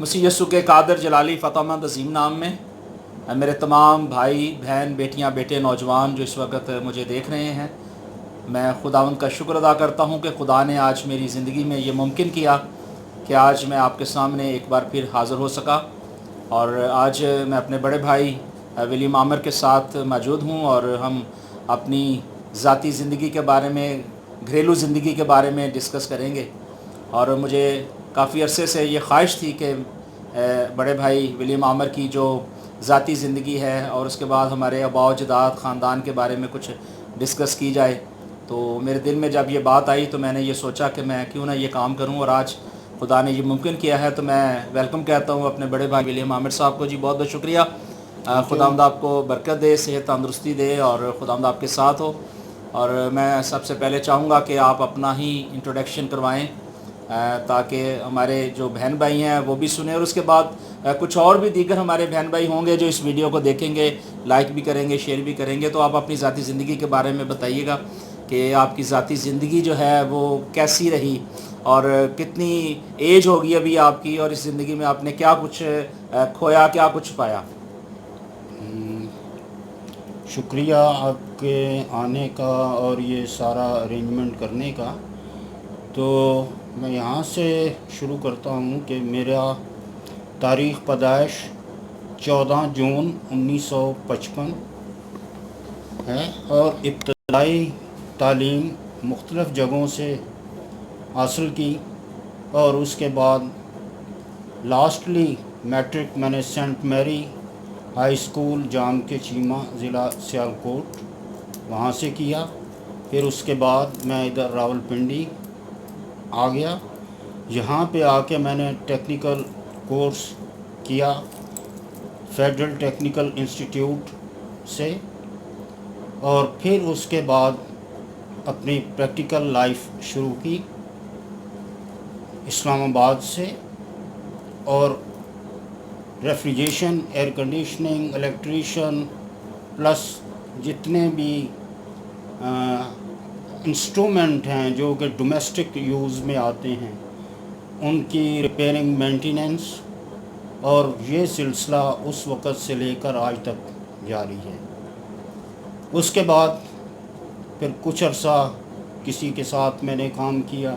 مسیح یسوع کے قادر جلالی فتح مند عظیم نام میں میرے تمام بھائی بہن بیٹیاں بیٹے نوجوان جو اس وقت مجھے دیکھ رہے ہیں، میں خداوند کا شکر ادا کرتا ہوں کہ خدا نے آج میری زندگی میں یہ ممکن کیا کہ آج میں آپ کے سامنے ایک بار پھر حاضر ہو سکا۔ اور آج میں اپنے بڑے بھائی ولیم عامر کے ساتھ موجود ہوں اور ہم اپنی ذاتی زندگی کے بارے میں، گھریلو زندگی کے بارے میں ڈسکس کریں گے۔ اور مجھے کافی عرصے سے یہ خواہش تھی کہ بڑے بھائی ولیم عامر کی جو ذاتی زندگی ہے اور اس کے بعد ہمارے آباء و اجداد خاندان کے بارے میں کچھ ڈسکس کی جائے، تو میرے دل میں جب یہ بات آئی تو میں نے یہ سوچا کہ میں کیوں نہ یہ کام کروں، اور آج خدا نے یہ ممکن کیا ہے تو میں ویلکم کہتا ہوں اپنے بڑے بھائی ولیم عامر صاحب کو۔ جی بہت بہت شکریہ۔ خداوند آپ کو برکت دے، صحت تندرستی دے، اور خداوند آپ کے ساتھ ہو۔ اور میں سب سے پہلے چاہوں گا کہ آپ اپنا ہی انٹروڈکشن کروائیں تاکہ ہمارے جو بہن بھائی ہیں وہ بھی سنیں، اور اس کے بعد کچھ اور بھی دیگر ہمارے بہن بھائی ہوں گے جو اس ویڈیو کو دیکھیں گے، لائک بھی کریں گے، شیئر بھی کریں گے۔ تو آپ اپنی ذاتی زندگی کے بارے میں بتائیے گا کہ آپ کی ذاتی زندگی جو ہے وہ کیسی رہی، اور کتنی ایج ہوگی ابھی آپ کی، اور اس زندگی میں آپ نے کیا کچھ کھویا، کیا کچھ پایا۔ شکریہ آپ کے آنے کا اور یہ سارا ارینجمنٹ کرنے کا۔ تو میں یہاں سے شروع کرتا ہوں کہ میرا تاریخ پیدائش 14 جون 1955 ہے، اور ابتدائی تعلیم مختلف جگہوں سے حاصل کی، اور اس کے بعد لاسٹلی میٹرک میں نے سینٹ میری ہائی اسکول جام کے چیمہ ضلع سیالکوٹ وہاں سے کیا۔ پھر اس کے بعد میں ادھر راولپنڈی آ گیا۔ یہاں پہ آ کے میں نے ٹیکنیکل کورس کیا فیڈرل ٹیکنیکل انسٹیٹیوٹ سے، اور پھر اس کے بعد اپنی پریکٹیکل لائف شروع کی اسلام آباد سے، اور refrigeration, air conditioning, electrician, plus جتنے بھی انسٹرومنٹ ہیں جو کہ ڈومیسٹک یوز میں آتے ہیں ان کی ریپیئرنگ، مینٹیننس، اور یہ سلسلہ اس وقت سے لے کر آج تک جاری ہے۔ اس کے بعد پھر کچھ عرصہ کسی کے ساتھ میں نے کام کیا،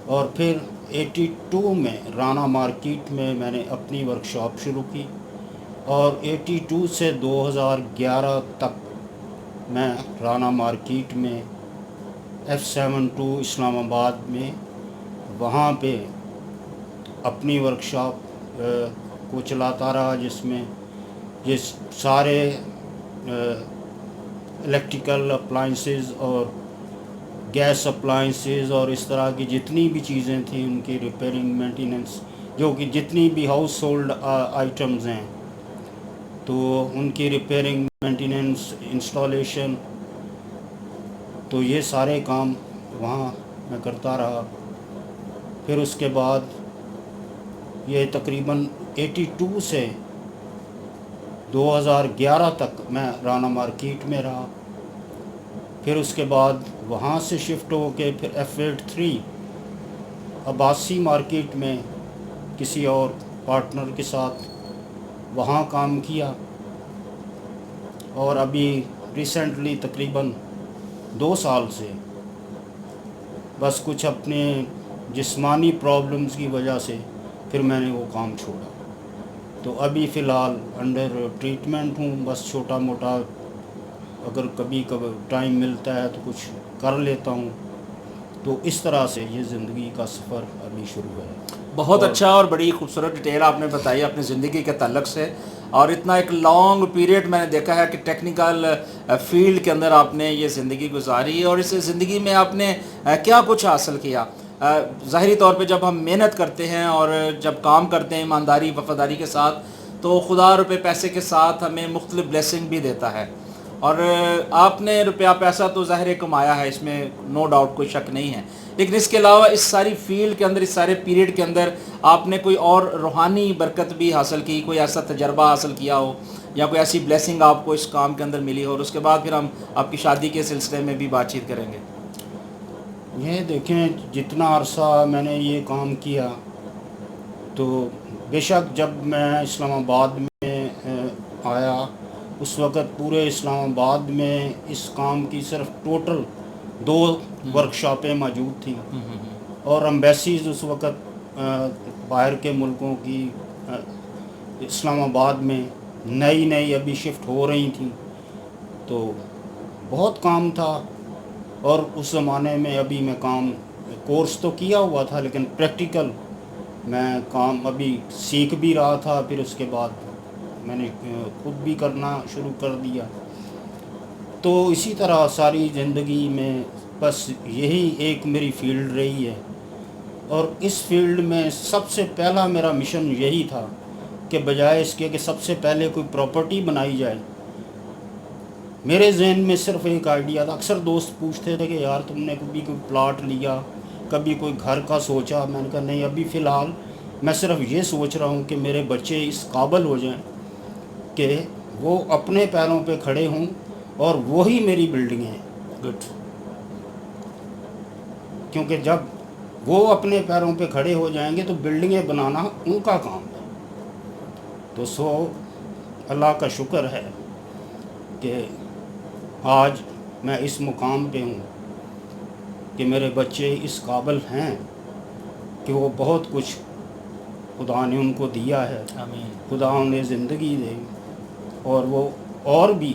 اور پھر 82 میں رانا مارکیٹ میں نے اپنی ورکشاپ شروع کی، اور 82 سے 2011 تک میں رانا مارکیٹ میں F72 اسلام آباد میں وہاں پہ اپنی ورکشاپ کو چلاتا رہا، جس میں یہ سارے الیکٹریکل اپلائنسز اور گیس اپلائنسز اور اس طرح کی جتنی بھی چیزیں تھیں ان کی ریپیئرنگ، مینٹیننس، جو کہ جتنی بھی ہاؤس ہولڈ آئٹمز ہیں تو ان کی ریپیئرنگ، مینٹیننس، انسٹالیشن، تو یہ سارے کام وہاں میں کرتا رہا۔ پھر اس کے بعد یہ تقریباً 82 سے 2011 تک میں رانا مارکیٹ میں رہا۔ پھر اس کے بعد وہاں سے شفٹ ہو کے پھر F83 عباسی مارکیٹ میں کسی اور پارٹنر کے ساتھ وہاں کام کیا، اور ابھی ریسنٹلی تقریباً 2 سال سے بس کچھ اپنے جسمانی پرابلمز کی وجہ سے پھر میں نے وہ کام چھوڑا۔ تو ابھی فی الحال انڈر ٹریٹمنٹ ہوں، بس چھوٹا موٹا اگر کبھی ٹائم ملتا ہے تو کچھ کر لیتا ہوں۔ تو اس طرح سے یہ زندگی کا سفر ابھی شروع ہے۔ بہت اچھا اور بڑی خوبصورت ڈیٹیل آپ نے بتائی اپنی زندگی کے تعلق سے، اور اتنا ایک لانگ پیریڈ میں نے دیکھا ہے کہ ٹیکنیکل فیلڈ کے اندر آپ نے یہ زندگی گزاری، اور اس زندگی میں آپ نے کیا کچھ حاصل کیا۔ ظاہری طور پہ جب ہم محنت کرتے ہیں اور جب کام کرتے ہیں ایمانداری وفاداری کے ساتھ، تو خدا روپے پیسے کے ساتھ ہمیں مختلف بلیسنگ بھی دیتا ہے، اور آپ نے روپیہ پیسہ تو ظاہر کمایا ہے، اس میں نو ڈاؤٹ، کوئی شک نہیں ہے، لیکن اس کے علاوہ اس ساری فیلڈ کے اندر، اس سارے پیریڈ کے اندر آپ نے کوئی اور روحانی برکت بھی حاصل کی، کوئی ایسا تجربہ حاصل کیا ہو، یا کوئی ایسی بلیسنگ آپ کو اس کام کے اندر ملی ہو، اور اس کے بعد پھر ہم آپ کی شادی کے سلسلے میں بھی بات چیت کریں گے۔ یہ دیکھیں، جتنا عرصہ میں نے یہ کام کیا تو بے شک جب میں اسلام آباد میں آیا اس وقت پورے اسلام آباد میں اس کام کی صرف ٹوٹل 2 ورکشاپیں موجود تھیں، اور امبیسیز اس وقت باہر کے ملکوں کی اسلام آباد میں نئی ابھی شفٹ ہو رہی تھیں، تو بہت کام تھا۔ اور اس زمانے میں ابھی میں کام کورس تو کیا ہوا تھا، لیکن پریکٹیکل میں کام ابھی سیکھ بھی رہا تھا، پھر اس کے بعد میں نے خود بھی کرنا شروع کر دیا۔ تو اسی طرح ساری زندگی میں بس یہی ایک میری فیلڈ رہی ہے، اور اس فیلڈ میں سب سے پہلا میرا مشن یہی تھا کہ بجائے اس کے کہ سب سے پہلے کوئی پراپرٹی بنائی جائے، میرے ذہن میں صرف ایک آئیڈیا تھا۔ اکثر دوست پوچھتے تھے کہ یار تم نے کبھی کوئی پلاٹ لیا، کبھی کوئی گھر کا سوچا؟ میں نے کہا نہیں، ابھی فی الحال میں صرف یہ سوچ رہا ہوں کہ میرے بچے اس قابل ہو جائیں کہ وہ اپنے پیروں پہ کھڑے ہوں، اور وہی میری بلڈنگیں ہیں۔ گڈ۔ کیونکہ جب وہ اپنے پیروں پہ کھڑے ہو جائیں گے تو بلڈنگیں بنانا ان کا کام ہے۔ تو اللہ کا شکر ہے کہ آج میں اس مقام پہ ہوں کہ میرے بچے اس قابل ہیں کہ وہ بہت کچھ خدا نے ان کو دیا ہے، آمین۔ خدا انہیں زندگی دے، اور وہ اور بھی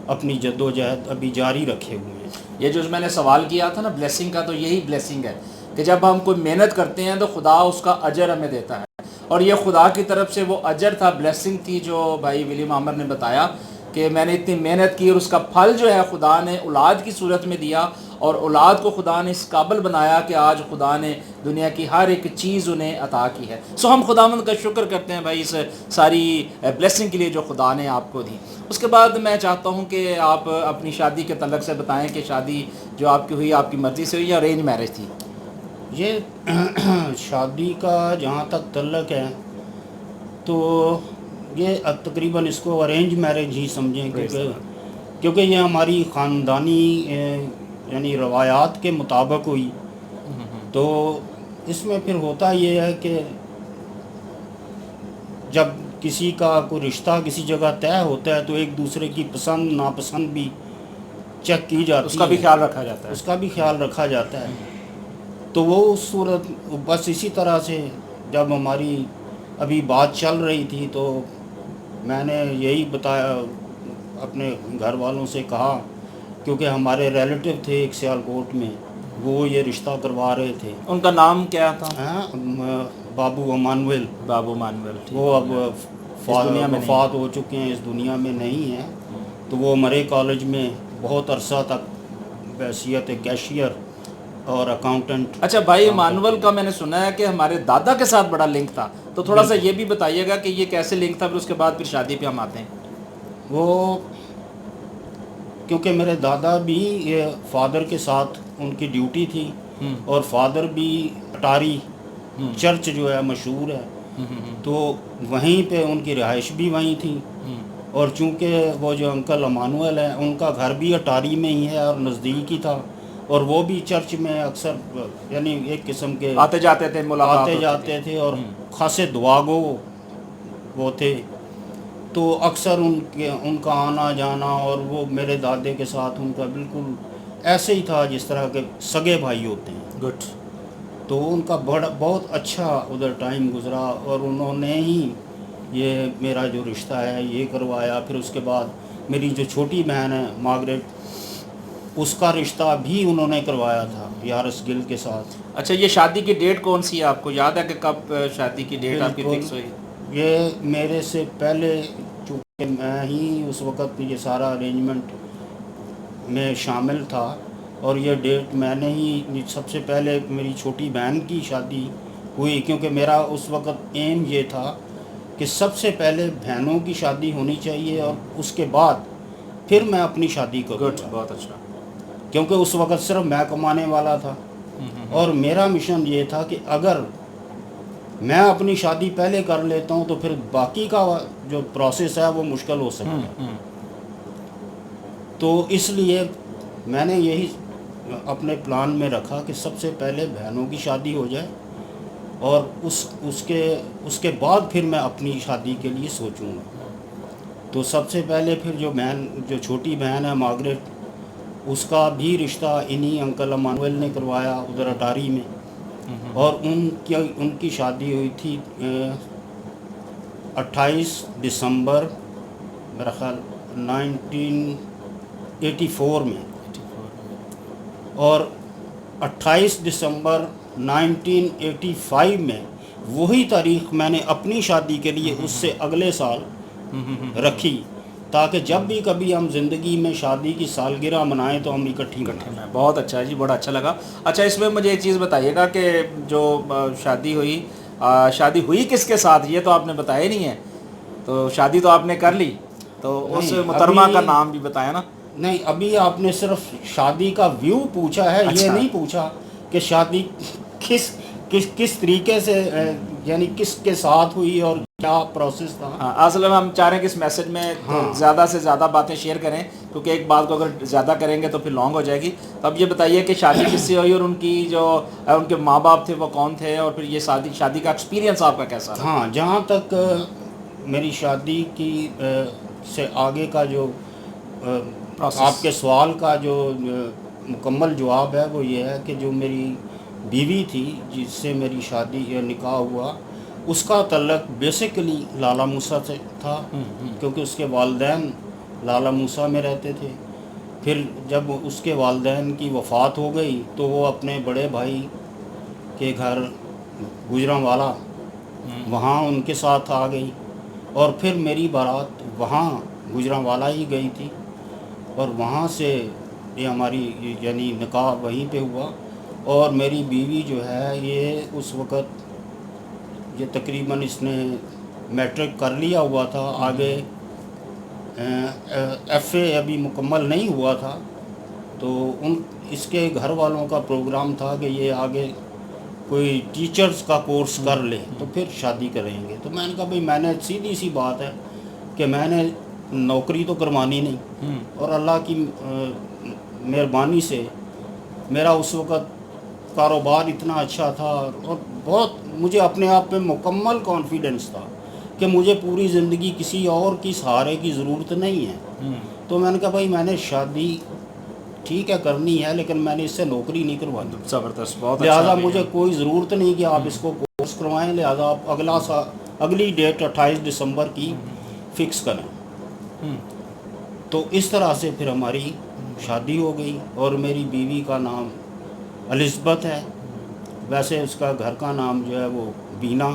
اپنی جد و جہد ابھی جاری رکھے ہوئے ہیں۔ یہ جو میں نے سوال کیا تھا نا بلیسنگ کا، تو یہی بلیسنگ ہے کہ جب ہم کوئی محنت کرتے ہیں تو خدا اس کا اجر ہمیں دیتا ہے، اور یہ خدا کی طرف سے وہ اجر تھا، بلیسنگ تھی جو بھائی ولیم عامر نے بتایا کہ میں نے اتنی محنت کی، اور اس کا پھل جو ہے خدا نے اولاد کی صورت میں دیا، اور اولاد کو خدا نے اس قابل بنایا کہ آج خدا نے دنیا کی ہر ایک چیز انہیں عطا کی ہے۔ ہم خداوند کا شکر کرتے ہیں بھائی اس ساری بلیسنگ کے لیے جو خدا نے آپ کو دی۔ اس کے بعد میں چاہتا ہوں کہ آپ اپنی شادی کے تعلق سے بتائیں کہ شادی جو آپ کی ہوئی آپ کی مرضی سے ہوئی یا ارینج میرج تھی؟ یہ شادی کا جہاں تک تعلق ہے تو یہ تقریباً اس کو ارینج میرج ہی سمجھیں، کیونکہ یہ ہماری خاندانی یعنی روایات کے مطابق ہوئی۔ تو اس میں پھر ہوتا یہ ہے کہ جب کسی کا کوئی رشتہ کسی جگہ طے ہوتا ہے تو ایک دوسرے کی پسند ناپسند بھی چیک کی جاتی ہے، اس کا بھی خیال رکھا جاتا ہے۔ اس کا بھی خیال رکھا جاتا ہے۔ تو وہ اس صورت بس اسی طرح سے جب ہماری ابھی بات چل رہی تھی تو میں نے یہی بتایا، اپنے گھر والوں سے کہا، کیونکہ ہمارے ریلیٹیو تھے ایک سیالکوٹ میں، وہ یہ رشتہ کروا رہے تھے۔ ان کا نام کیا تھا؟ بابو امانویل۔ بابو مانویل۔ وہ اب دنیا میں وفات ہو چکے ہیں، اس دنیا میں نہیں ہیں۔ تو وہ مرے کالج میں بہت عرصہ تک بحیثیت کیشیئر اور اکاؤنٹنٹ۔ اچھا بھائی مانول کا میں نے سنا ہے کہ ہمارے دادا کے ساتھ بڑا لنک تھا، تو تھوڑا سا یہ بھی بتائیے گا کہ یہ کیسے لنک تھا، پھر اس کے بعد پھر شادی پہ ہم آتے ہیں۔ وہ کیونکہ میرے دادا بھی یہ فادر کے ساتھ ان کی ڈیوٹی تھی، اور فادر بھی اٹاری چرچ جو ہے مشہور ہے، تو وہیں پہ ان کی رہائش بھی وہیں تھی۔ اور چونکہ وہ جو انکل امانویل ہیں ان کا گھر بھی اٹاری میں ہی ہے اور نزدیک ہی تھا، اور وہ بھی چرچ میں اکثر یعنی ایک قسم کے آتے جاتے تھے، ملاقات آتے جاتے تھے، اور خاصے دعا گو وہ تھے۔ تو اکثر ان کا آنا جانا، اور وہ میرے دادے کے ساتھ ان کا بالکل ایسے ہی تھا جس طرح کے سگے بھائی ہوتے ہیں۔ گڈ۔ تو ان کا بہت اچھا ادھر ٹائم گزرا، اور انہوں نے ہی یہ میرا جو رشتہ ہے یہ کروایا۔ پھر اس کے بعد میری جو چھوٹی بہن ہے مارگریٹ، اس کا رشتہ بھی انہوں نے کروایا تھا یارس گل کے ساتھ۔ اچھا یہ شادی کی ڈیٹ کون سی ہے، آپ کو یاد ہے کہ کب شادی کی ڈیٹ آپ کی فکس ہوئی؟ یہ میرے سے پہلے، چونکہ میں ہی اس وقت یہ سارا ارینجمنٹ میں شامل تھا، اور یہ ڈیٹ میں نے ہی سب سے پہلے میری چھوٹی بہن کی شادی ہوئی، کیونکہ میرا اس وقت ایم یہ تھا کہ سب سے پہلے بہنوں کی شادی ہونی چاہیے، اور اس کے بعد پھر میں اپنی شادی کروں گڈ، بہت اچھا۔ کیونکہ اس وقت صرف میں کمانے والا تھا، اور میرا مشن یہ تھا کہ اگر میں اپنی شادی پہلے کر لیتا ہوں تو پھر باقی کا جو پروسیس ہے وہ مشکل ہو سکتا ہے۔ تو اس لیے میں نے یہی اپنے پلان میں رکھا کہ سب سے پہلے بہنوں کی شادی ہو جائے، اور اس کے بعد پھر میں اپنی شادی کے لیے سوچوں گا. تو سب سے پہلے پھر جو چھوٹی بہن ہے مارگریٹ، اس کا بھی رشتہ انہی انکل امانویل نے کروایا ادھر اٹاری میں، اور ان کی شادی ہوئی تھی 28 دسمبر میرا خیال 1984 میں. اور 28 دسمبر 1985 میں وہی تاریخ میں نے اپنی شادی کے لیے اس سے اگلے سال رکھی، تاکہ جب بھی کبھی ہم زندگی میں شادی کی سالگرہ منائیں تو ہم اکٹھی منائیں. بہت اچھا جی، بڑا اچھا لگا. اچھا، اس میں مجھے ایک چیز بتائیے گا کہ جو شادی ہوئی کس کے ساتھ، یہ تو آپ نے بتایا نہیں ہے. تو شادی تو آپ نے کر لی، تو اس محترمہ کا نام بھی بتایا نا. نہیں، ابھی آپ نے صرف شادی کا ویو پوچھا ہے. یہ نہیں پوچھا کہ شادی کس طریقے سے، یعنی کس کے ساتھ ہوئی اور کیا پروسیس تھا. ہاں، اصل میں ہم چاہ رہے ہیں کہ اس میسج میں زیادہ سے زیادہ باتیں شیئر کریں، کیونکہ ایک بات کو اگر زیادہ کریں گے تو پھر لانگ ہو جائے گی. تو اب یہ بتائیے کہ شادی کس سے ہوئی، اور ان کے ماں باپ تھے وہ کون تھے، اور پھر یہ شادی کا ایکسپیرینس آپ کا کیسا رہا؟ ہاں، جہاں تک میری شادی کی سے آگے کا جو آپ کے سوال کا جو مکمل جواب ہے وہ یہ ہے کہ جو میری بیوی تھی جس سے میری شادی یا نکاح ہوا، اس کا تعلق بیسیکلی لالا موسیٰ سے تھا، کیونکہ اس کے والدین لالا موسیٰ میں رہتے تھے. پھر جب اس کے والدین کی وفات ہو گئی تو وہ اپنے بڑے بھائی کے گھر گوجرانوالا وہاں ان کے ساتھ آ گئی، اور پھر میری بارات وہاں گوجرانوالا ہی گئی تھی، اور وہاں سے یہ ہماری یعنی نکاح وہیں پہ ہوا. اور میری بیوی جو ہے یہ اس وقت یہ تقریباً اس نے میٹرک کر لیا ہوا تھا، آگے ایف اے ابھی مکمل نہیں ہوا تھا. تو اس کے گھر والوں کا پروگرام تھا کہ یہ آگے کوئی ٹیچرز کا کورس کر لے تو پھر شادی کریں گے. تو میں نے کہا بھئی میں نے سیدھی سی بات ہے کہ میں نے نوکری تو کروانی نہیں، اور اللہ کی مہربانی سے میرا اس وقت کاروبار اتنا اچھا تھا، اور بہت مجھے اپنے آپ پہ مکمل کانفیڈنس تھا کہ مجھے پوری زندگی کسی اور کی سہارے کی ضرورت نہیں ہے. تو میں نے کہا بھائی میں نے شادی ٹھیک ہے کرنی ہے، لیکن میں نے اس سے نوکری نہیں کروانی. زبردست، بہت لہٰذا مجھے کوئی ضرورت نہیں کہ آپ اس کو کورس کروائیں، لہٰذا آپ اگلی ڈیٹ 28 دسمبر کی فکس کریں. تو اس طرح سے پھر ہماری شادی ہو گئی، اور میری بیوی کا نام الزبتھ ہے، ویسے اس کا گھر کا نام جو ہے وہ بینا.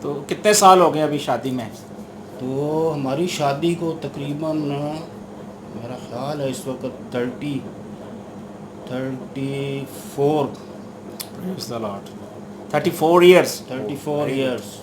تو کتنے سال ہو گئے ابھی شادی میں؟ تو ہماری شادی کو تقریباً میرا خیال ہے اس وقت 34 ایئرس.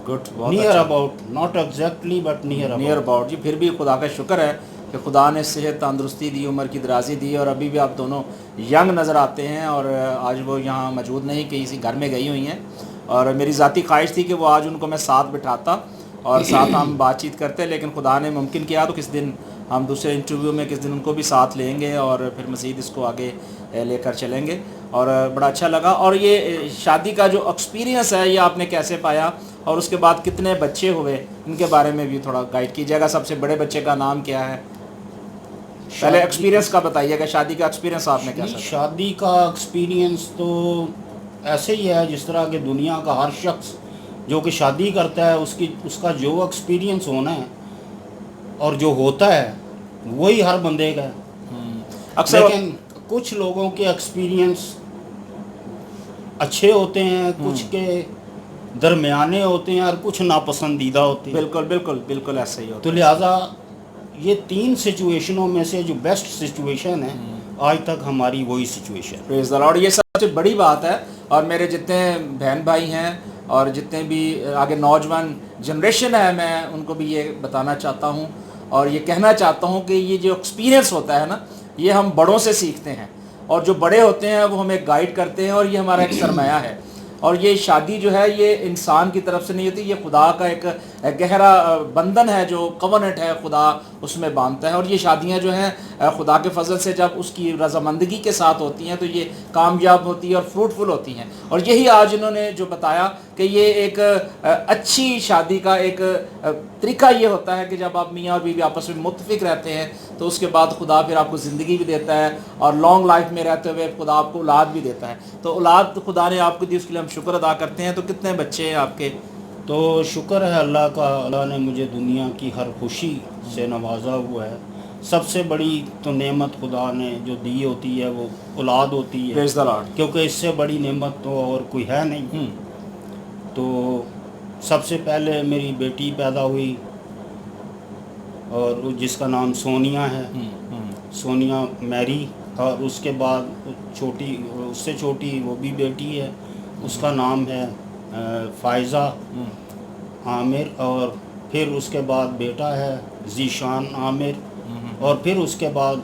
گڈ، بہت near about, not exactly but near about. جی، پھر بھی خدا کا شکر ہے کہ خدا نے صحت، تندرستی دی، عمر کی درازی دی، اور ابھی بھی آپ دونوں ینگ نظر آتے ہیں. اور آج وہ یہاں موجود نہیں، کسی گھر میں گئی ہوئی ہیں، اور میری ذاتی خواہش تھی کہ وہ آج ان کو میں ساتھ بٹھاتا اور ساتھ ہم بات چیت کرتے، لیکن خدا نے ممکن کیا. تو کس دن ہم دوسرے انٹرویو میں کس دن ان کو بھی ساتھ لیں گے، اور پھر مزید اس کو آگے لے کر چلیں گے. اور بڑا اچھا لگا. اور یہ شادی کا جو ایکسپیرینس ہے یہ آپ نے کیسے پایا، اور اس کے بعد کتنے بچے ہوئے، ان کے بارے میں بھی تھوڑا گائیڈ کیجیے گا. سب سے بڑے بچے کا نام کیا ہے؟ پہلے ایکسپیرینس کا بتائیے گا، شادی کا ایکسپیرینس آپ نے کیسا؟ شادی کا ایکسپیرینس تو ایسے ہی ہے جس طرح کہ دنیا کا ہر شخص جو کہ شادی کرتا ہے اس کا جو ایکسپیرینس ہونا ہے اور جو ہوتا ہے وہی ہر بندے کا ہے. لیکن کچھ لوگوں کے ایکسپیرینس اچھے ہوتے ہیں، کچھ کے درمیانے ہوتے ہیں، اور کچھ ناپسندیدہ ہوتے ہیں. بالکل ایسا ہی ہوتا ہے. تو لہٰذا یہ 3 سچویشنوں میں سے جو بیسٹ سچویشن ہے آج تک ہماری وہی سچویشن. پریز دی لارڈ. یہ سب سے بڑی بات ہے. اور میرے جتنے بہن بھائی ہیں اور جتنے بھی آگے نوجوان جنریشن ہے، میں ان کو بھی یہ بتانا چاہتا ہوں اور یہ کہنا چاہتا ہوں کہ یہ جو ایکسپیرینس ہوتا ہے نا، یہ ہم بڑوں سے سیکھتے ہیں، اور جو بڑے ہوتے ہیں وہ ہمیں گائیڈ کرتے ہیں، اور یہ ہمارا ایک سرمایہ ہے. اور یہ شادی جو ہے یہ انسان کی طرف سے نہیں ہوتی, یہ خدا کا ایک گہرا بندھن ہے جو کوننٹ ہے خدا اس میں باندھتا ہے. اور یہ شادیاں جو ہیں خدا کے فضل سے جب اس کی رضامندگی کے ساتھ ہوتی ہیں تو یہ کامیاب ہوتی ہیں اور فروٹفل ہوتی ہیں. اور یہی آج انہوں نے جو بتایا کہ یہ ایک اچھی شادی کا ایک طریقہ یہ ہوتا ہے کہ جب آپ میاں اور بیوی آپس میں متفق رہتے ہیں تو اس کے بعد خدا پھر آپ کو زندگی بھی دیتا ہے, اور لانگ لائف میں رہتے ہوئے خدا آپ کو اولاد بھی دیتا ہے. تو اولاد خدا نے آپ کو دی, اس کے لیے ہم شکر ادا کرتے ہیں. تو کتنے بچے ہیں آپ کے؟ تو شکر ہے اللہ کا, اللہ نے مجھے دنیا کی ہر خوشی سے نوازا ہوا ہے. سب سے بڑی تو نعمت خدا نے جو دی ہوتی ہے وہ اولاد ہوتی ہے, پریز دی لارڈ. کیونکہ اس سے بڑی نعمت تو اور کوئی ہے نہیں. تو سب سے پہلے میری بیٹی پیدا ہوئی اور جس کا نام سونیا ہے, سونیا میری. اور اس کے بعد چھوٹی, اس سے چھوٹی وہ بھی بیٹی ہے, اس کا نام ہے فائزہ عامر. اور پھر اس کے بعد بیٹا ہے ذیشان عامر, اور پھر اس کے بعد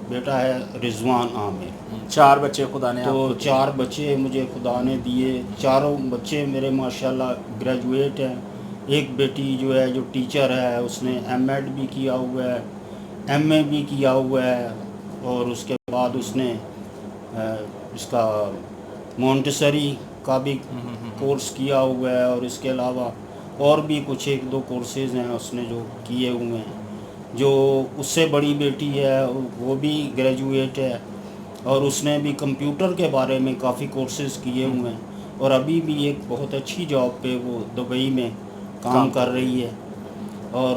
بیٹا ہے رضوان عامر. 4 بچے خدا نے تو 4 بچے مجھے خدا نے دیے. چاروں بچے میرے ماشاءاللہ گریجویٹ ہیں. ایک بیٹی جو ہے جو ٹیچر ہے, اس نے ایم ایڈ بھی کیا ہوا ہے, ایم اے بھی کیا ہوا ہے, اور اس کے بعد اس نے اس کا مونٹسری کا بھی کورس کیا ہوا ہے, اور اس کے علاوہ اور بھی کچھ 1-2 کورسز ہیں اس نے جو کیے ہوئے ہیں. جو اس سے بڑی بیٹی ہے وہ بھی گریجویٹ ہے, اور اس نے بھی کمپیوٹر کے بارے میں کافی کورسز کیے ہوئے ہیں, اور ابھی بھی ایک بہت اچھی جاب پہ وہ دبئی میں کام کر رہی ہے. اور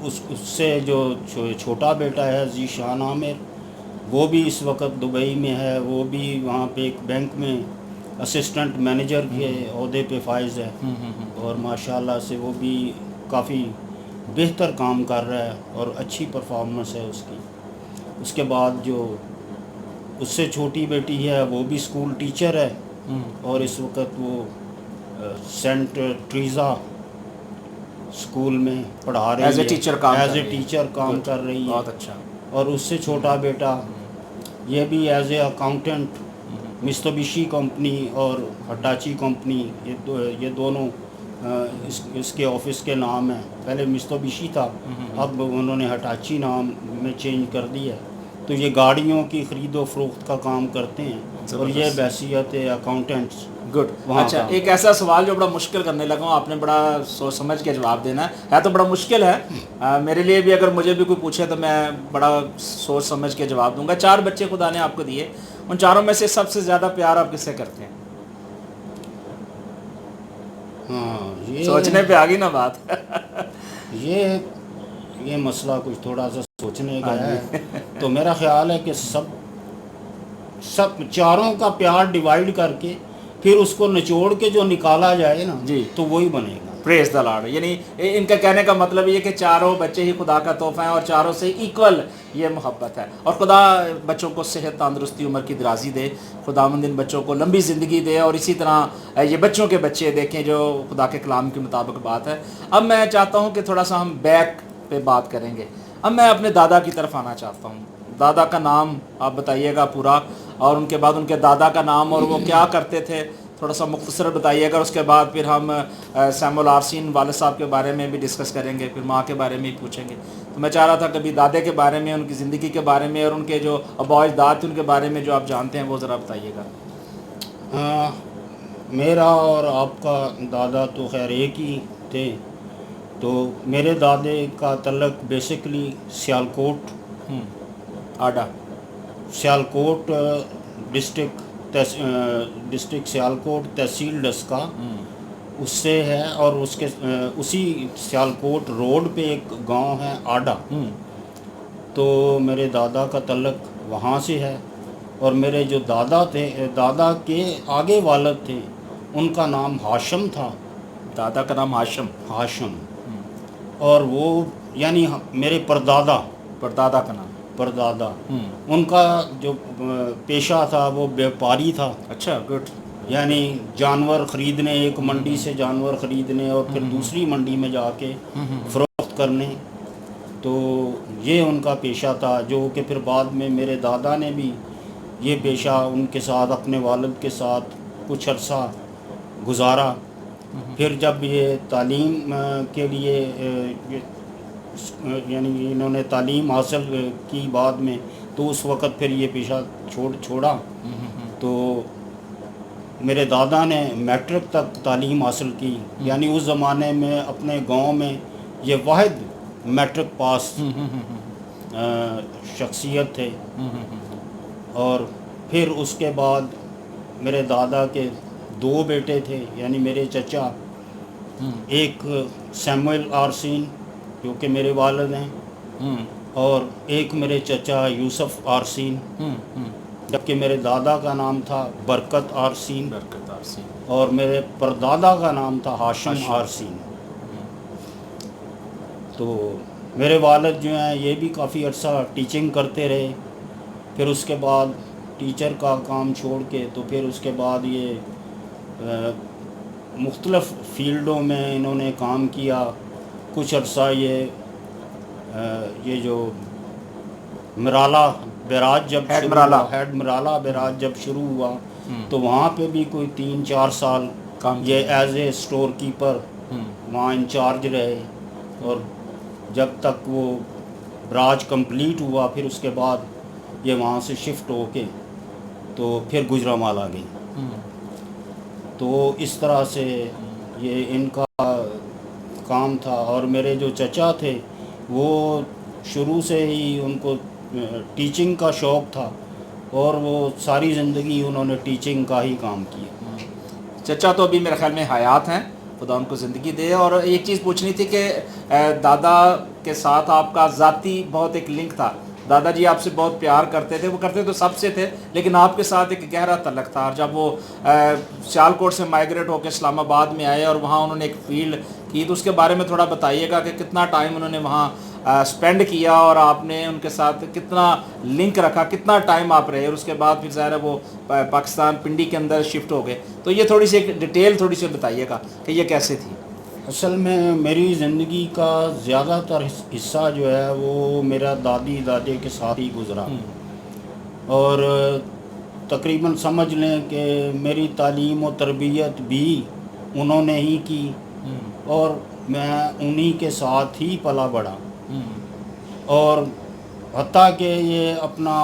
اس سے جو چھوٹا بیٹا ہے ذیشان عامر, وہ بھی اس وقت دبئی میں ہے. وہ بھی وہاں پہ ایک بینک میں اسسٹنٹ مینیجر کے عہدے پہ فائز ہے, اور ماشاءاللہ سے وہ بھی کافی بہتر کام کر رہا ہے اور اچھی پرفارمنس ہے اس کی. اس کے بعد جو اس سے چھوٹی بیٹی ہے وہ بھی اسکول ٹیچر ہے, اور اس وقت وہ سینٹ ٹریزا اسکول میں پڑھا رہی ہے, ایز اے ٹیچر کام کر رہی ہے. بہت اچھا. اور اس سے چھوٹا بیٹا یہ بھی ایز اے اکاؤنٹنٹ مستبشی کمپنی اور ہٹاچی کمپنی, یہ دونوں اس کے آفس کے نام ہیں. پہلے مستبشی تھا, اب انہوں نے ہٹاچی نام میں چینج کر دیا. تو یہ گاڑیوں کی خرید و فروخت کا کام کرتے ہیں, اور یہ بحیثیت اکاؤنٹنٹس. گڈ. اچھا, ایک ایسا سوال جو بڑا مشکل کرنے لگا ہوں, آپ نے بڑا سوچ سمجھ کے جواب دینا ہے تو بڑا مشکل ہے میرے لیے بھی. اگر مجھے بھی کوئی پوچھے تو میں بڑا سوچ سمجھ کے جواب دوں گا. 4 بچے خدا نے آپ کو دیے, ان 4 میں سے سب سے زیادہ پیار آپ کس سے کرتے ہیں؟ ہاں, سوچنے پہ آ گئی نا بات. یہ مسئلہ کچھ تھوڑا سا سوچنے کا ہے. تو میرا خیال ہے کہ سب 4 کا پیار ڈیوائیڈ کر کے پھر اس کو نچوڑ کے جو نکالا جائے نا, تو وہی بنے گا. پریز دی لارڈ. یعنی ان کا کہنے کا مطلب یہ کہ 4 بچے ہی خدا کا تحفہ ہیں, اور 4 سے ایکول یہ محبت ہے. اور خدا بچوں کو صحت, تندرستی, عمر کی درازی دے. خداوند ان بچوں کو لمبی زندگی دے, اور اسی طرح یہ بچوں کے بچے دیکھیں جو خدا کے کلام کے مطابق بات ہے. اب میں چاہتا ہوں کہ تھوڑا سا ہم بیک پہ بات کریں گے. اب میں اپنے دادا کی طرف آنا چاہتا ہوں. دادا کا نام آپ بتائیے گا پورا, اور ان کے بعد ان کے دادا کا نام, اور وہ کیا کرتے تھے تھوڑا سا مختصر بتائیے گا. اس کے بعد پھر ہم سیمول آرسین والد صاحب کے بارے میں بھی ڈسکس کریں گے, پھر ماں کے بارے میں ہی پوچھیں گے. تو میں چاہ رہا تھا کبھی دادے کے بارے میں, ان کی زندگی کے بارے میں, اور ان کے جو ابا اجداد تھے ان کے بارے میں جو آپ جانتے ہیں وہ ذرا بتائیے گا. میرا اور آپ کا دادا تو خیر ایک ہی تھے. تو میرے دادے کا تعلق بیسکلی سیالکوٹ, آڈا, سیالکوٹ ڈسٹرکٹ سیالکوٹ, تحصیل ڈسکا, اس سے ہے. اور اس کے اسی سیالکوٹ روڈ پہ ایک گاؤں ہے آڈا. تو میرے دادا کا تعلق وہاں سے ہے. اور میرے جو دادا تھے, دادا کے آگے والد تھے, ان کا نام ہاشم تھا. دادا کا نام ہاشم. اور وہ یعنی میرے پردادا کا نام پردادا, ان کا جو پیشہ تھا وہ بیوپاری تھا. اچھا, گڈ. یعنی جانور خریدنے, ایک منڈی سے جانور خریدنے اور پھر دوسری منڈی میں جا کے فروخت کرنے. تو یہ ان کا پیشہ تھا, جو کہ پھر بعد میں میرے دادا نے بھی یہ پیشہ ان کے ساتھ, اپنے والد کے ساتھ کچھ عرصہ گزارا. پھر جب یہ تعلیم کے لیے یعنی انہوں نے تعلیم حاصل کی بعد میں, تو اس وقت پھر یہ پیشہ چھوڑا. تو میرے دادا نے میٹرک تک تعلیم حاصل کی, یعنی اس زمانے میں اپنے گاؤں میں یہ واحد میٹرک پاس شخصیت تھے. اور پھر اس کے بعد میرے دادا کے 2 بیٹے تھے, یعنی میرے چچا, ایک سیموئل آرسین جو کہ میرے والد ہیں, اور ایک میرے چچا یوسف آرسین, جبکہ میرے دادا کا نام تھا برکت آرسین, اور میرے پردادا کا نام تھا ہاشم آرسین. تو میرے والد جو ہیں یہ بھی کافی عرصہ ٹیچنگ کرتے رہے. پھر اس کے بعد ٹیچر کا کام چھوڑ کے تو پھر اس کے بعد یہ مختلف فیلڈوں میں انہوں نے کام کیا. کچھ عرصہ یہ جو مرالا بیراج جب ہیڈ مرالا بیراج جب شروع ہوا تو وہاں پہ بھی کوئی 3-4 سال یہ ایز اے اسٹور کیپر وہاں انچارج رہے. اور جب تک وہ براج کمپلیٹ ہوا پھر اس کے بعد یہ وہاں سے شفٹ ہو کے تو پھر گجرانوالہ گئی. تو اس طرح سے یہ ان کا کام تھا. اور میرے جو چچا تھے وہ شروع سے ہی ان کو ٹیچنگ کا شوق تھا, اور وہ ساری زندگی انہوں نے ٹیچنگ کا ہی کام کیا. چچا تو ابھی میرے خیال میں حیات ہیں, خدا ان کو زندگی دے. اور ایک چیز پوچھنی تھی کہ دادا کے ساتھ آپ کا ذاتی بہت ایک لنک تھا. دادا جی آپ سے بہت پیار کرتے تھے, وہ کرتے تو سب سے تھے, لیکن آپ کے ساتھ ایک گہرا تعلق تھا. اور جب وہ سیالکوٹ سے مائیگریٹ ہو کے اسلام آباد میں آئے اور وہاں انہوں نے ایک فیلڈ کی, تو اس کے بارے میں تھوڑا بتائیے گا کہ کتنا ٹائم انہوں نے وہاں اسپینڈ کیا اور آپ نے ان کے ساتھ کتنا لنک رکھا, کتنا ٹائم آپ رہے, اور اس کے بعد پھر ظاہر ہے وہ پاکستان پنڈی کے اندر شفٹ ہو گئے. تو یہ تھوڑی سی ایک ڈیٹیل تھوڑی سی بتائیے گا کہ یہ کیسے تھی. اصل میں میری زندگی کا زیادہ تر حصہ جو ہے وہ میرا دادے کے ساتھ ہی گزرا. اور تقریباً سمجھ لیں کہ میری تعلیم و تربیت بھی انہوں نے ہی کی, اور میں انہی کے ساتھ ہی پلا بڑھا. اور حتیٰ کہ یہ اپنا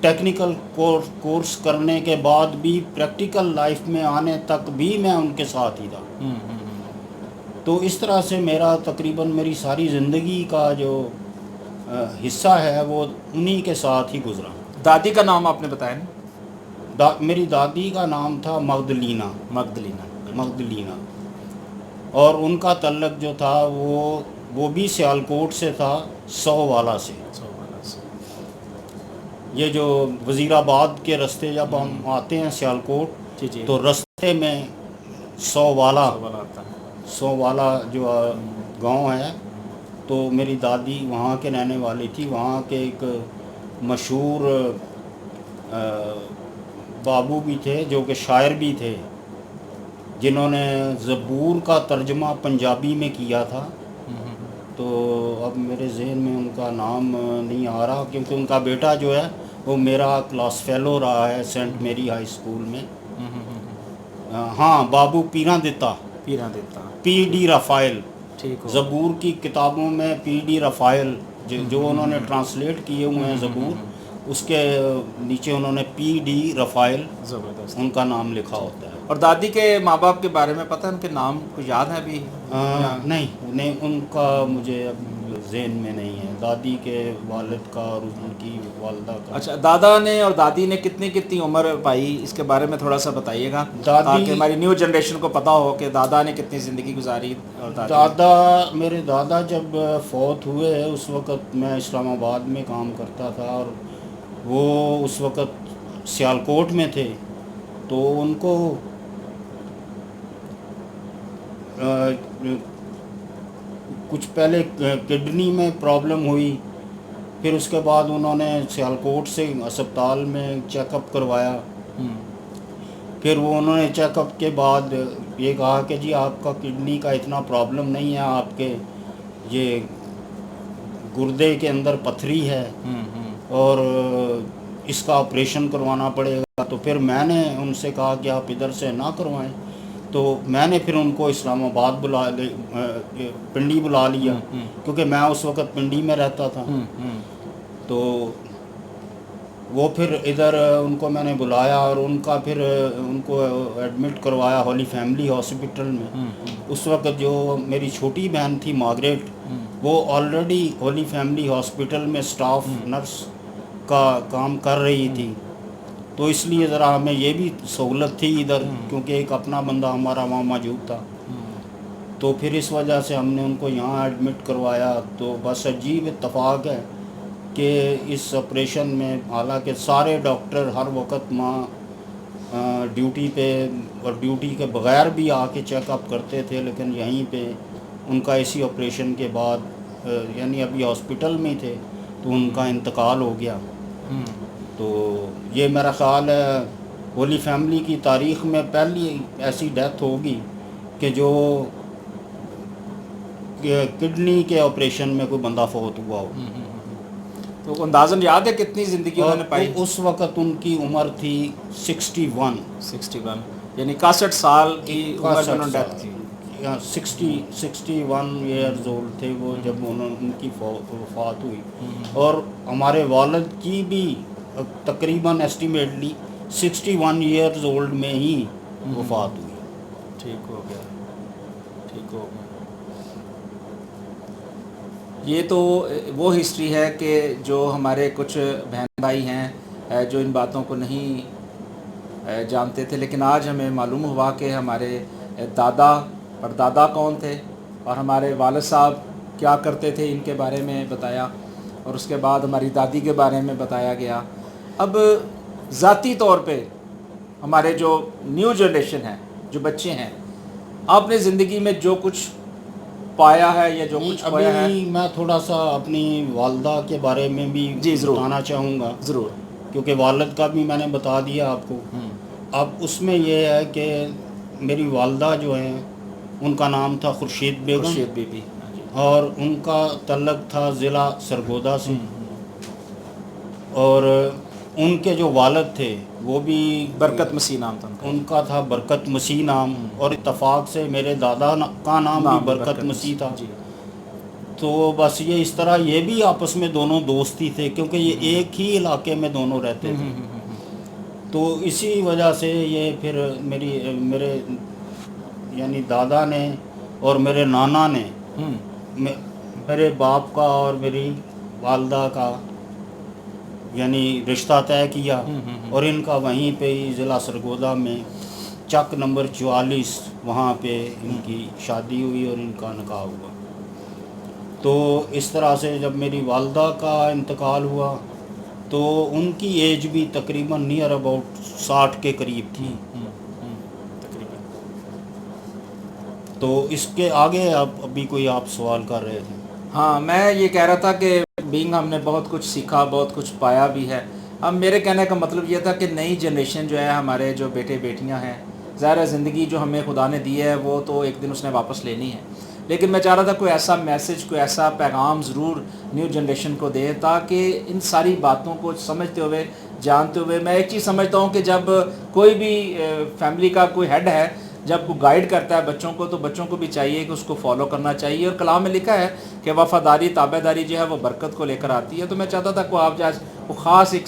ٹیکنیکل کورس کرنے کے بعد بھی پریکٹیکل لائف میں آنے تک بھی میں ان کے ساتھ ہی تھا. تو اس طرح سے میرا تقریباً میری ساری زندگی کا جو حصہ ہے وہ انہی کے ساتھ ہی گزرا. دادی کا نام آپ نے بتایا نا؟ میری دادی کا نام تھا مغدلینا. اور ان کا تعلق جو تھا وہ بھی سیالکوٹ سے تھا, سووالا سے. یہ جو وزیر آباد کے رستے جب ہم آتے ہیں سیالکوٹ تو رستے میں سووالا جو گاؤں ہے, تو میری دادی وہاں کے رہنے والی تھی. وہاں کے ایک مشہور بابو بھی تھے جو کہ شاعر بھی تھے, جنہوں نے زبور کا ترجمہ پنجابی میں کیا تھا. تو اب میرے ذہن میں ان کا نام نہیں آ رہا, کیونکہ ان کا بیٹا جو ہے وہ میرا کلاس فیلو رہا ہے سینٹ میری ہائی اسکول میں. ہاں, بابو پیران دیتا, پی ڈی رافائل. زبور کی کتابوں میں پی ڈی رافائل جو انہوں نے ٹرانسلیٹ کیے ہوئے ہیں زبور, اس کے نیچے انہوں نے پی ڈی رافائل ان کا نام لکھا ہوتا ہے. اور دادی کے ماں باپ کے بارے میں پتہ ہے, ان کے نام کچھ یاد ہے ابھی؟ نہیں, ان کا مجھے اب ذہن میں نہیں ہے. دادی کے والد کا اور ان کی والدہ کا. اچھا, دادا نے اور دادی نے کتنی عمر پائی, اس کے بارے میں تھوڑا سا بتائیے گا تاکہ ہماری نیو جنریشن کو پتہ ہو کہ دادا نے کتنی زندگی گزاری. اور میرے دادا جب فوت ہوئے اس وقت میں اسلام آباد میں کام کرتا تھا, اور وہ اس وقت سیالکوٹ میں تھے. تو ان کو کچھ پہلے کڈنی میں پرابلم ہوئی, پھر اس کے بعد انہوں نے سیالکوٹ سے اسپتال میں چیک اپ کروایا. پھر وہ انہوں نے چیک اپ کے بعد یہ کہا کہ جی آپ کا کڈنی کا اتنا پرابلم نہیں ہے, آپ کے یہ گردے کے اندر پتھری ہے, اور اس کا آپریشن کروانا پڑے گا. تو پھر میں نے ان سے کہا کہ آپ ادھر سے نہ کروائیں. تو میں نے پھر ان کو اسلام آباد پنڈی بلا لیا, کیونکہ میں اس وقت پنڈی میں رہتا تھا. تو وہ پھر ادھر ان کو میں نے بلایا اور ان کا پھر ان کو ایڈمٹ کروایا ہولی فیملی ہاسپٹل میں. اس وقت جو میری چھوٹی بہن تھی مارگریٹ, وہ آلریڈی ہولی فیملی ہاسپٹل میں اسٹاف نرس کا کام کر رہی تھی. تو اس لیے ذرا ہمیں یہ بھی سہولت تھی ادھر, کیونکہ ایک اپنا بندہ ہمارا وہاں موجود تھا. تو پھر اس وجہ سے ہم نے ان کو یہاں ایڈمٹ کروایا. تو بس عجیب اتفاق ہے کہ اس آپریشن میں حالانکہ سارے ڈاکٹر ہر وقت وہاں ڈیوٹی پہ اور ڈیوٹی کے بغیر بھی آ کے چیک اپ کرتے تھے, لیکن یہیں پہ ان کا اسی آپریشن کے بعد یعنی ابھی ہاسپٹل میں تھے تو ان کا انتقال ہو گیا. تو یہ میرا خیال ہے ہولی فیملی کی تاریخ میں پہلی ایسی ڈیتھ ہوگی کہ جو کڈنی کے آپریشن میں کوئی بندہ فوت ہوا ہو. تو اندازاً یاد ہے کتنی زندگی انہوں نے پائی؟ اس وقت ان کی عمر تھی 61 یعنی 61 سال کی عمر میں انہوں نے ڈیتھ کی. 61 ایئرز اولڈ تھے وہ جب ان کی وفات ہوئی. اور ہمارے والد کی بھی تقریباً ایسٹیمیٹلی 61 ایئرز اولڈ میں ہی وفات ہوئی. ٹھیک ہو گیا. یہ تو وہ ہسٹری ہے کہ جو ہمارے کچھ بہن بھائی ہیں جو ان باتوں کو نہیں جانتے تھے, لیکن آج ہمیں معلوم ہوا کہ ہمارے دادا اور دادا کون تھے اور ہمارے والد صاحب کیا کرتے تھے, ان کے بارے میں بتایا. اور اس کے بعد ہماری دادی کے بارے میں بتایا گیا. اب ذاتی طور پہ ہمارے جو نیو جنریشن ہے, جو بچے ہیں, آپ نے زندگی میں جو کچھ پایا ہے یا جو کچھ پایا ہے؟ ابھی میں تھوڑا سا اپنی والدہ کے بارے میں بھی بتانا چاہوں گا. ضرور. کیونکہ والد کا بھی میں نے بتا دیا آپ کو. اب اس میں یہ ہے کہ میری والدہ جو ہیں ان کا نام تھا خورشید بیگم, اور ان کا تعلق تھا ضلع سرگودا سے. اور ان کے جو والد تھے وہ بھی برکت مسیح نام تھا ان کا تھا برکت مسیح نام, اور اتفاق سے میرے دادا کا نام بھی برکت مسیح تھا. تو بس یہ اس طرح یہ بھی آپس میں دونوں دوستی تھے, کیونکہ یہ ایک ہی علاقے میں دونوں رہتے تھے. تو اسی وجہ سے یہ پھر میرے یعنی دادا نے اور میرے نانا نے میرے باپ کا اور میری والدہ کا یعنی رشتہ طے کیا, اور ان کا وہیں پہ ہی ضلع سرگودا میں چک نمبر 44 وہاں پہ ان کی شادی ہوئی اور ان کا نکاح ہوا. تو اس طرح سے جب میری والدہ کا انتقال ہوا تو ان کی ایج بھی تقریباً نیئر اباؤٹ 60 کے قریب تھی. تو اس کے آگے ابھی کوئی آپ سوال کر رہے تھے؟ ہاں, میں یہ کہہ رہا تھا کہ بینگ ہم نے بہت کچھ سیکھا, بہت کچھ پایا بھی ہے. اب میرے کہنے کا مطلب یہ تھا کہ نئی جنریشن جو ہے, ہمارے جو بیٹے بیٹیاں ہیں, ظاہر زندگی جو ہمیں خدا نے دی ہے وہ تو ایک دن اس نے واپس لینی ہے. لیکن میں چاہ رہا تھا کوئی ایسا میسج, کوئی ایسا پیغام ضرور نیو جنریشن کو دے, تاکہ ان ساری باتوں کو سمجھتے ہوئے, جانتے ہوئے, میں ایک چیز سمجھتا ہوں کہ جب کوئی بھی فیملی کا کوئی ہیڈ ہے, جب وہ گائیڈ کرتا ہے بچوں کو, تو بچوں کو بھی چاہیے کہ اس کو فالو کرنا چاہیے. اور کلام میں لکھا ہے کہ وفاداری تابع داری جو ہے وہ برکت کو لے کر آتی ہے. تو میں چاہتا تھا کہ آپ آج وہ خاص ایک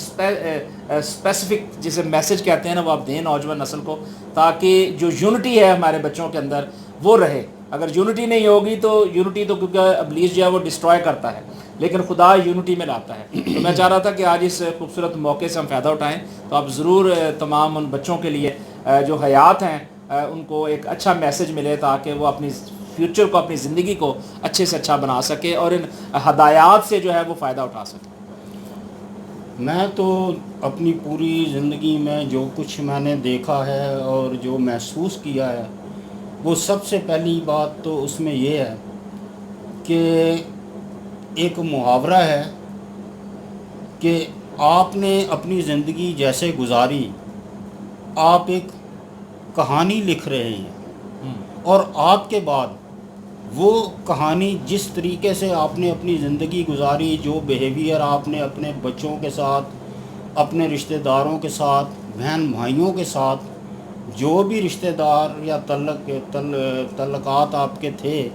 اسپیسیفک جسے میسج کہتے ہیں نا, وہ آپ دیں نوجوان نسل کو, تاکہ جو یونٹی ہے ہمارے بچوں کے اندر وہ رہے. اگر یونٹی نہیں ہوگی تو یونٹی تو کیونکہ ابلیس جو ہے وہ ڈسٹروائے کرتا ہے, لیکن خدا یونٹی میں لاتا ہے. تو میں چاہ رہا تھا کہ آج اس خوبصورت موقع سے ہم فائدہ اٹھائیں. تو آپ ضرور تمام ان بچوں کے لیے جو حیات ہیں ان کو ایک اچھا میسج ملے, تاکہ وہ اپنی فیوچر کو, اپنی زندگی کو اچھے سے اچھا بنا سکے اور ان ہدایات سے جو ہے وہ فائدہ اٹھا سکے. میں تو اپنی پوری زندگی میں جو کچھ میں نے دیکھا ہے اور جو محسوس کیا ہے, وہ سب سے پہلی بات تو اس میں یہ ہے کہ ایک محاورہ ہے کہ آپ نے اپنی زندگی جیسے گزاری, آپ ایک کہانی لکھ رہے ہیں, اور آپ کے بعد وہ کہانی جس طریقے سے آپ نے اپنی زندگی گزاری, جو بیہیویئر آپ نے اپنے بچوں کے ساتھ اپنے رشتہ داروں کے ساتھ، بہن بھائیوں کے ساتھ، جو بھی رشتہ دار یا تعلقات آپ کے تھے،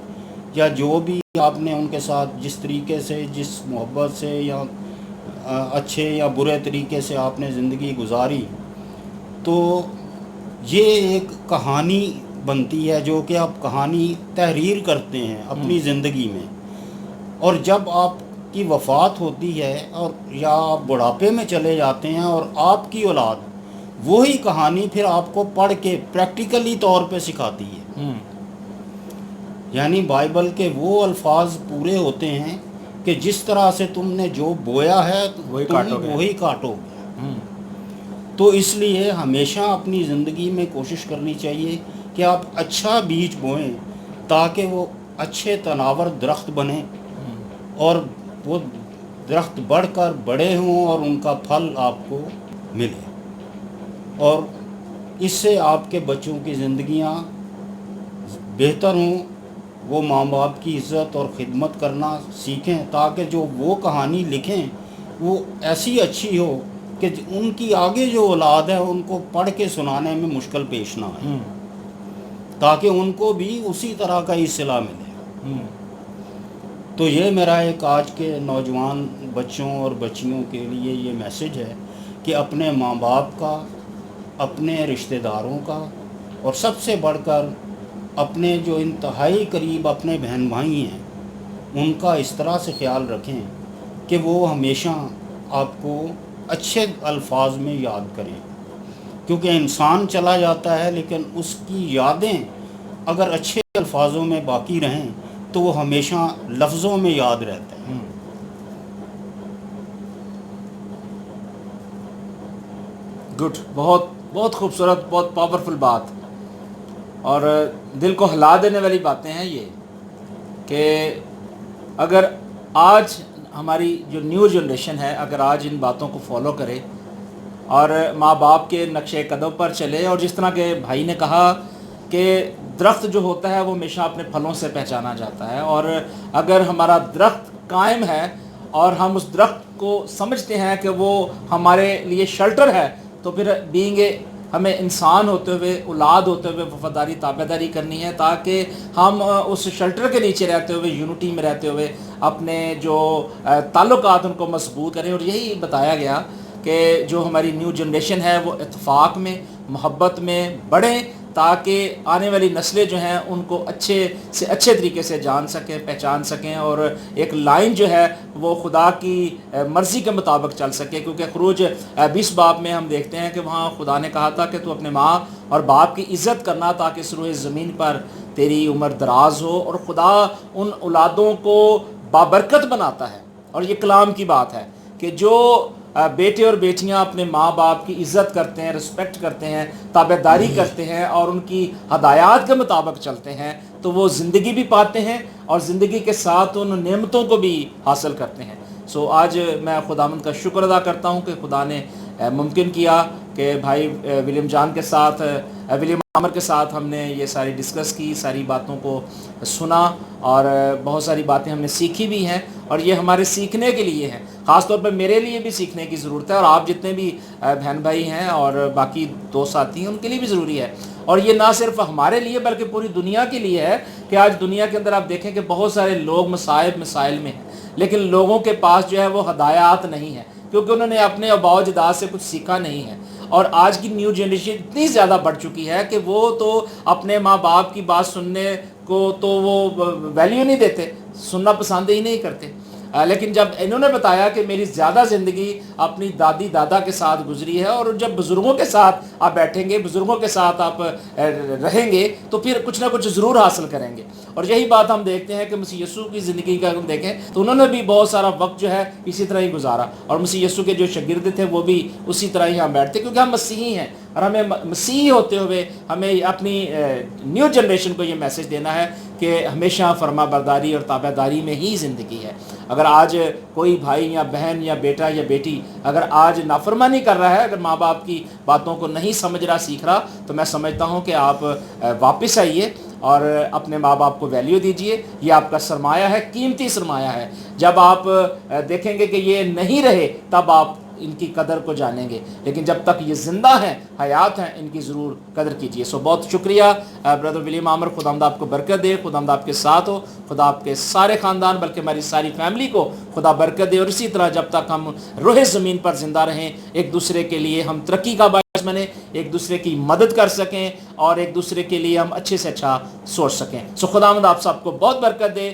یا جو بھی آپ نے ان کے ساتھ جس طریقے سے، جس محبت سے یا اچھے یا برے طریقے سے آپ نے زندگی گزاری، تو یہ ایک کہانی بنتی ہے جو کہ آپ کہانی تحریر کرتے ہیں اپنی زندگی میں. اور جب آپ کی وفات ہوتی ہے اور یا آپ بڑھاپے میں چلے جاتے ہیں، اور آپ کی اولاد وہی کہانی پھر آپ کو پڑھ کے پریکٹیکلی طور پہ سکھاتی ہے. یعنی بائبل کے وہ الفاظ پورے ہوتے ہیں کہ جس طرح سے تم نے جو بویا ہے تم وہی کاٹو گے. تو اس لیے ہمیشہ اپنی زندگی میں کوشش کرنی چاہیے کہ آپ اچھا بیج بوئیں تاکہ وہ اچھے تناور درخت بنیں، اور وہ درخت بڑھ کر بڑے ہوں اور ان کا پھل آپ کو ملے، اور اس سے آپ کے بچوں کی زندگیاں بہتر ہوں. وہ ماں باپ کی عزت اور خدمت کرنا سیکھیں تاکہ جو وہ کہانی لکھیں وہ ایسی اچھی ہو کہ ان کی آگے جو اولاد ہے ان کو پڑھ کے سنانے میں مشکل پیش نہ آئے، تاکہ ان کو بھی اسی طرح کا ہی صلہ ملے. تو یہ میرا ایک آج کے نوجوان بچوں اور بچیوں کے لیے یہ میسج ہے کہ اپنے ماں باپ کا، اپنے رشتہ داروں کا، اور سب سے بڑھ کر اپنے جو انتہائی قریب اپنے بہن بھائی ہیں ان کا اس طرح سے خیال رکھیں کہ وہ ہمیشہ آپ کو اچھے الفاظ میں یاد کریں. کیونکہ انسان چلا جاتا ہے لیکن اس کی یادیں اگر اچھے الفاظوں میں باقی رہیں تو وہ ہمیشہ لفظوں میں یاد رہتا ہے. گڈ، بہت بہت خوبصورت، بہت پاورفل بات، اور دل کو ہلا دینے والی باتیں ہیں یہ، کہ اگر آج ہماری جو نیو جنریشن ہے اگر آج ان باتوں کو فالو کرے اور ماں باپ کے نقش قدم پر چلے، اور جس طرح کے بھائی نے کہا کہ درخت جو ہوتا ہے وہ ہمیشہ اپنے پھلوں سے پہچانا جاتا ہے، اور اگر ہمارا درخت قائم ہے اور ہم اس درخت کو سمجھتے ہیں کہ وہ ہمارے لیے شیلٹر ہے، تو پھر بینگ اے ہمیں انسان ہوتے ہوئے، اولاد ہوتے ہوئے وفاداری تابعداری کرنی ہے، تاکہ ہم اس شیلٹر کے نیچے رہتے ہوئے، یونٹی میں رہتے ہوئے اپنے جو تعلقات ان کو مضبوط کریں. اور یہی بتایا گیا کہ جو ہماری نیو جنریشن ہے وہ اتفاق میں، محبت میں بڑھیں، تاکہ آنے والی نسلیں جو ہیں ان کو اچھے سے اچھے طریقے سے جان سکیں، پہچان سکیں، اور ایک لائن جو ہے وہ خدا کی مرضی کے مطابق چل سکے. کیونکہ خروج 20 باب میں ہم دیکھتے ہیں کہ وہاں خدا نے کہا تھا کہ تو اپنے ماں اور باپ کی عزت کرنا تاکہ سروئے زمین پر تیری عمر دراز ہو. اور خدا ان اولادوں کو بابرکت بناتا ہے، اور یہ کلام کی بات ہے کہ جو بیٹے اور بیٹیاں اپنے ماں باپ کی عزت کرتے ہیں، رسپیکٹ کرتے ہیں، تابعداری کرتے ہیں، اور ان کی ہدایات کے مطابق چلتے ہیں، تو وہ زندگی بھی پاتے ہیں اور زندگی کے ساتھ ان نعمتوں کو بھی حاصل کرتے ہیں. سو آج میں خداوند کا شکر ادا کرتا ہوں کہ خدا نے ممکن کیا کہ بھائی ولیم جان کے ساتھ، ولیم عامر کے ساتھ ہم نے یہ ساری ڈسکس کی، ساری باتوں کو سنا، اور بہت ساری باتیں ہم نے سیکھی بھی ہیں، اور یہ ہمارے سیکھنے کے لیے ہیں. خاص طور پر میرے لیے بھی سیکھنے کی ضرورت ہے، اور آپ جتنے بھی بہن بھائی ہیں اور باقی دوست ساتھی ہیں ان کے لیے بھی ضروری ہے. اور یہ نہ صرف ہمارے لیے بلکہ پوری دنیا کے لیے ہے کہ آج دنیا کے اندر آپ دیکھیں کہ بہت سارے لوگ مسائل میں ہیں، لیکن لوگوں کے پاس جو ہے وہ ہدایات نہیں ہیں، کیونکہ انہوں نے اپنے آباء و اجداد سے کچھ سیکھا نہیں ہے. اور آج کی نیو جنریشن اتنی زیادہ بڑھ چکی ہے کہ وہ تو اپنے ماں باپ کی بات سننے کو تو وہ ویلیو نہیں دیتے، سننا پسند ہی نہیں کرتے. لیکن جب انہوں نے بتایا کہ میری زیادہ زندگی اپنی دادی دادا کے ساتھ گزری ہے، اور جب بزرگوں کے ساتھ آپ بیٹھیں گے، بزرگوں کے ساتھ آپ رہیں گے، تو پھر کچھ نہ کچھ ضرور حاصل کریں گے. اور یہی بات ہم دیکھتے ہیں کہ مسیح یسوع کی زندگی کا ہم دیکھیں تو انہوں نے بھی بہت سارا وقت جو ہے اسی طرح ہی گزارا، اور مسیح یسوع کے جو شاگرد تھے وہ بھی اسی طرح ہی ہم بیٹھتے، کیونکہ ہم مسیحی ہیں، اور ہمیں مسیحی ہوتے ہوئے ہمیں اپنی نیو جنریشن کو یہ میسج دینا ہے کہ ہمیشہ فرما برداری اور تابع داری میں ہی زندگی ہے. اگر آج کوئی بھائی یا بہن یا بیٹا یا بیٹی اگر آج نافرمانی کر رہا ہے، اگر ماں باپ کی باتوں کو نہیں سمجھ رہا، سیکھ رہا، تو میں سمجھتا ہوں کہ آپ واپس آئیے اور اپنے ماں باپ کو ویلیو دیجئے. یہ آپ کا سرمایہ ہے، قیمتی سرمایہ ہے. جب آپ دیکھیں گے کہ یہ نہیں رہے، تب آپ ان کی قدر کو جانیں گے، لیکن جب تک یہ زندہ ہیں، حیات ہیں، ان کی ضرور قدر کیجیے۔ سو بہت شکریہ برادر ولیم عامر، خداوند آپ کو برکت دے، خداوند آپ کے ساتھ ہو، خدا آپ کے سارے خاندان بلکہ ہماری ساری فیملی کو خدا برکت دے، اور اسی طرح جب تک ہم روح زمین پر زندہ رہیں، ایک دوسرے کے لیے ہم ترقی کا باعث بنیں، ایک دوسرے کی مدد کر سکیں، اور ایک دوسرے کے لیے ہم اچھے سے اچھا سوچ سکیں۔ سو خداوند آپ سب کو بہت برکت دے۔